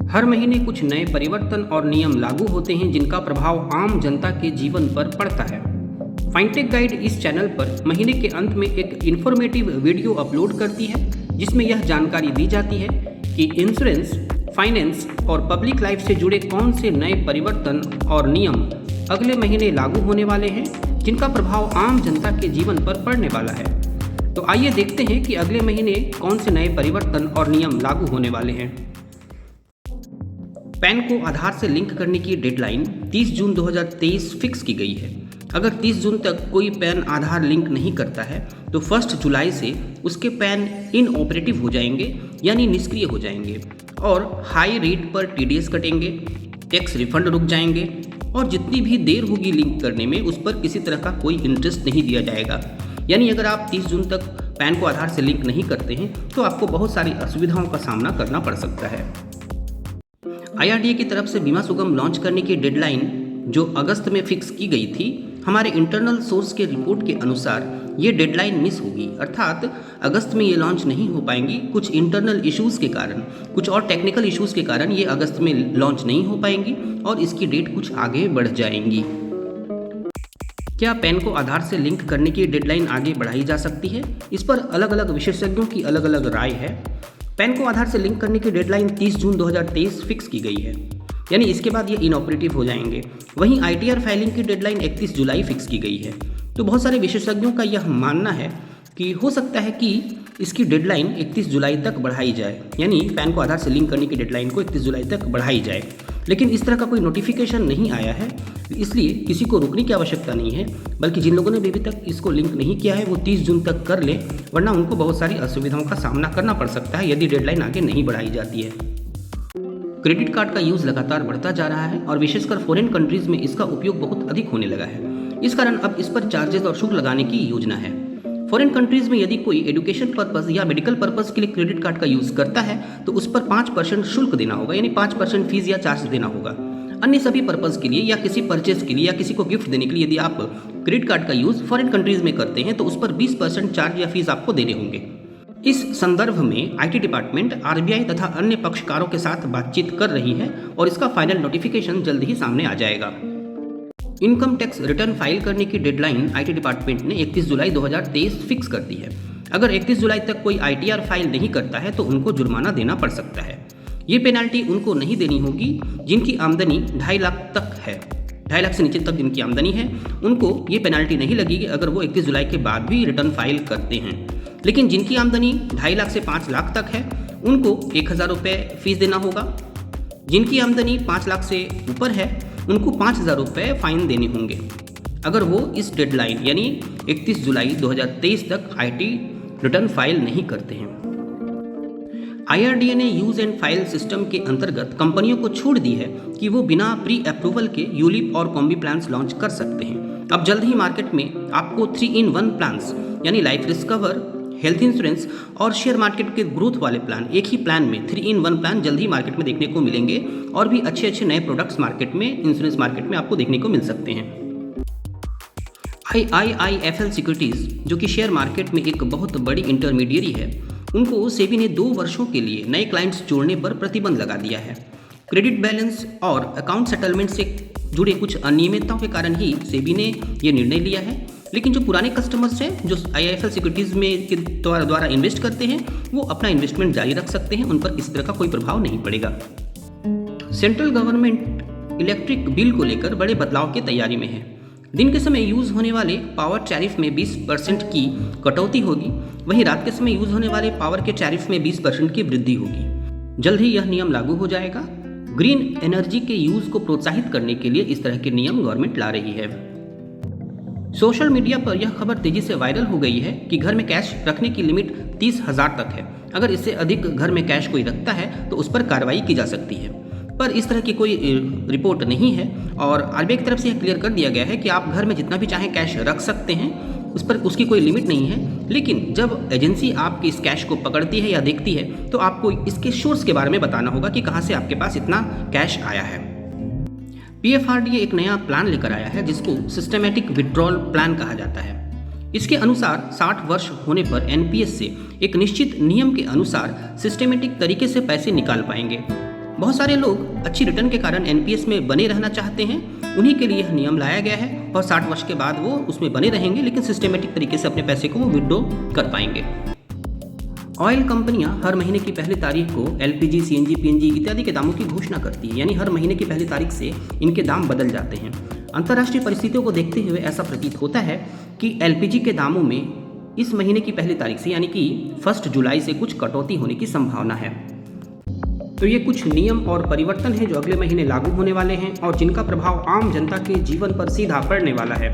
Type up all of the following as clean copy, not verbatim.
हर महीने कुछ नए परिवर्तन और नियम लागू होते हैं जिनका प्रभाव आम जनता के जीवन पर पड़ता है। फाइनटेक गाइड इस चैनल पर महीने के अंत में एक इन्फॉर्मेटिव वीडियो अपलोड करती है जिसमें यह जानकारी दी जाती है कि इंश्योरेंस, फाइनेंस और पब्लिक लाइफ से जुड़े कौन से नए परिवर्तन और नियम अगले महीने लागू होने वाले हैं जिनका प्रभाव आम जनता के जीवन पर पड़ने वाला है। तो आइए देखते हैं कि अगले महीने कौन से नए परिवर्तन और नियम लागू होने वाले हैं। पैन को आधार से लिंक करने की डेडलाइन 30 जून 2023 फिक्स की गई है। अगर 30 जून तक कोई पैन आधार लिंक नहीं करता है तो 1 जुलाई से उसके पैन इनऑपरेटिव हो जाएंगे यानी निष्क्रिय हो जाएंगे और हाई रेट पर टीडीएस कटेंगे, टैक्स रिफंड रुक जाएंगे और जितनी भी देर होगी लिंक करने में उस पर किसी तरह का कोई इंटरेस्ट नहीं दिया जाएगा। यानी अगर आप 30 जून तक पैन को आधार से लिंक नहीं करते हैं तो आपको बहुत सारी असुविधाओं का सामना करना पड़ सकता है। IRDAI की तरफ से बीमा सुगम लॉन्च करने की डेडलाइन जो अगस्त में फिक्स की गई थी, हमारे इंटरनल सोर्स के रिपोर्ट के अनुसार ये डेडलाइन मिस होगी, अर्थात अगस्त में ये लॉन्च नहीं हो पाएंगी। कुछ इंटरनल इश्यूज़ के कारण, कुछ और टेक्निकल इश्यूज़ के कारण ये अगस्त में लॉन्च नहीं हो पाएंगी और इसकी डेट कुछ आगे बढ़ जाएंगी। क्या पैन को आधार से लिंक करने की डेडलाइन आगे बढ़ाई जा सकती है? इस पर अलग अलग विशेषज्ञों की अलग अलग राय है। पैन को आधार से लिंक करने की डेडलाइन 30 जून 2023 फिक्स की गई है, यानी इसके बाद ये इनऑपरेटिव हो जाएंगे। वहीं ITR फाइलिंग की डेडलाइन 31 जुलाई फिक्स की गई है। तो बहुत सारे विशेषज्ञों का यह मानना है कि हो सकता है कि इसकी डेडलाइन 31 जुलाई तक बढ़ाई जाए, यानी पैन को आधार से लिंक करने की डेडलाइन को 31 जुलाई तक बढ़ाई जाए। लेकिन इस तरह का कोई नोटिफिकेशन नहीं आया है, इसलिए किसी को रुकने की आवश्यकता नहीं है, बल्कि जिन लोगों ने अभी तक इसको लिंक नहीं किया है वो 30 जून तक कर ले, वरना उनको बहुत सारी असुविधाओं का सामना करना पड़ सकता है यदि डेडलाइन आगे नहीं बढ़ाई जाती है। क्रेडिट कार्ड का यूज़ लगातार बढ़ता जा रहा है और विशेषकर फॉरेन कंट्रीज़ में इसका उपयोग बहुत अधिक होने लगा है। इस कारण अब इस पर चार्जेस और शुल्क लगाने की योजना है। फॉरेन कंट्रीज़ में यदि कोई एजुकेशन पर्पज़ या मेडिकल पर्पज़ के लिए क्रेडिट कार्ड का यूज़ करता है तो उस पर 5% शुल्क देना होगा, यानी 5% फीस या चार्ज देना होगा। अन्य सभी पर्पज़ के लिए या किसी परचेज के लिए या किसी को गिफ्ट देने के लिए यदि आप क्रेडिट कार्ड का यूज़ फॉरेन कंट्रीज़ में करते हैं तो उस पर 20% चार्ज या फीस आपको देने होंगे। इस संदर्भ में IT डिपार्टमेंट RBI तथा अन्य पक्षकारों के साथ बातचीत कर रही है और इसका फाइनल नोटिफिकेशन जल्द ही सामने आ जाएगा। इनकम टैक्स रिटर्न फाइल करने की डेडलाइन IT डिपार्टमेंट ने 31 जुलाई 2023 फिक्स कर दी है। अगर 31 जुलाई तक कोई ITR फाइल नहीं करता है तो उनको जुर्माना देना पड़ सकता है। ये पेनाल्टी उनको नहीं देनी होगी जिनकी आमदनी 2.5 लाख तक है। 2.5 लाख से नीचे तक जिनकी आमदनी है उनको ये पेनाल्टी नहीं लगेगी अगर वो 31 जुलाई के बाद भी रिटर्न फाइल करते हैं। लेकिन जिनकी आमदनी 2.5 लाख से 5 लाख तक है उनको 1,000 रुपये फीस देना होगा। जिनकी आमदनी 5 लाख से ऊपर है उनको 5,000 रुपये फाइन देने होंगे अगर वो इस डेडलाइन यानी 31 जुलाई 2023 तक IT रिटर्न फाइल नहीं करते हैं। IRDAI ने यूज़ एंड फाइल सिस्टम के अंतर्गत कंपनियों को छूट दी है कि वो बिना प्री अप्रूवल के यूलिप और कॉम्बी प्लान्स लॉन्च कर सकते हैं। अब जल्द ही मार्केट में आपको 3-in-1 प्लान्स यानी life risk cover, health insurance और शेयर मार्केट के ग्रोथ वाले प्लान एक ही प्लान में 3-in-1 प्लान जल्द ही मार्केट में देखने को मिलेंगे और भी अच्छे अच्छे नए प्रोडक्ट्स मार्केट में, इंश्योरेंस मार्केट में आपको देखने को मिल सकते हैं। IIFL सिक्योरिटीज़ जो कि शेयर मार्केट में एक बहुत बड़ी इंटरमीडियरी है, उनको सेबी ने 2 वर्षों के लिए नए क्लाइंट्स जोड़ने पर प्रतिबंध लगा दिया है। क्रेडिट बैलेंस और अकाउंट सेटलमेंट से जुड़े कुछ अनियमितताओं के कारण ही सेबी ने ये निर्णय लिया है। लेकिन जो पुराने कस्टमर्स हैं जो IIFL सिक्योरिटीज़ में के द्वारा इन्वेस्ट करते हैं वो अपना इन्वेस्टमेंट जारी रख सकते हैं, उन पर किसी तरह का कोई प्रभाव नहीं पड़ेगा। सेंट्रल गवर्नमेंट इलेक्ट्रिक बिल को लेकर बड़े बदलाव की तैयारी में है। दिन के समय यूज़ होने वाले पावर टैरिफ में 20% की कटौती होगी, वहीं रात के समय यूज़ होने वाले पावर के टैरिफ में 20% की वृद्धि होगी। जल्द ही यह नियम लागू हो जाएगा। ग्रीन एनर्जी के यूज़ को प्रोत्साहित करने के लिए इस तरह के नियम गवर्नमेंट ला रही है। सोशल मीडिया पर यह खबर तेजी से वायरल हो गई है कि घर में कैश रखने की लिमिट 30,000 तक है। अगर इससे अधिक घर में कैश कोई रखता है तो उस पर कार्रवाई की जा सकती है, पर इस तरह की कोई रिपोर्ट नहीं है और RBI की तरफ से यह क्लियर कर दिया गया है कि आप घर में जितना भी चाहें कैश रख सकते हैं, उस पर उसकी कोई लिमिट नहीं है। लेकिन जब एजेंसी आपकी इस कैश को पकड़ती है या देखती है तो आपको इसके सोर्स के बारे में बताना होगा कि कहाँ से आपके पास इतना कैश आया है। PFRDA एक नया प्लान लेकर आया है जिसको सिस्टमैटिक विड्रॉल प्लान कहा जाता है। इसके अनुसार 60 वर्ष होने पर NPS से एक निश्चित नियम के अनुसार सिस्टमेटिक तरीके से पैसे निकाल पाएंगे। बहुत सारे लोग अच्छी रिटर्न के कारण एनपीएस में बने रहना चाहते हैं, उन्हीं के लिए यह नियम लाया गया है और 60 वर्ष के बाद वो उसमें बने रहेंगे, लेकिन सिस्टमेटिक तरीके से अपने पैसे को वो विड्रॉ कर पाएंगे। ऑयल कंपनियां हर महीने की पहली तारीख को एलपीजी, सीएनजी, पीएनजी इत्यादि के दामों की घोषणा करती है, यानी हर महीने की पहली तारीख से इनके दाम बदल जाते हैं। अंतर्राष्ट्रीय परिस्थितियों को देखते हुए ऐसा प्रतीत होता है कि एलपीजी के दामों में इस महीने की पहली तारीख से यानी कि 1 जुलाई से कुछ कटौती होने की संभावना है। तो ये कुछ नियम और परिवर्तन हैं जो अगले महीने लागू होने वाले हैं और जिनका प्रभाव आम जनता के जीवन पर सीधा पड़ने वाला है।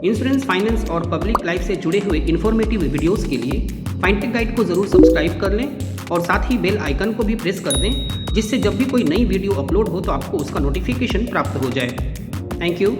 इंश्योरेंस, फाइनेंस और पब्लिक लाइफ से जुड़े हुए इन्फॉर्मेटिव वीडियोस के लिए फाइनटेक गाइड को ज़रूर सब्सक्राइब कर लें और साथ ही बेल आइकन को भी प्रेस कर दें, जिससे जब भी कोई नई वीडियो अपलोड हो तो आपको उसका नोटिफिकेशन प्राप्त हो जाए। Thank you.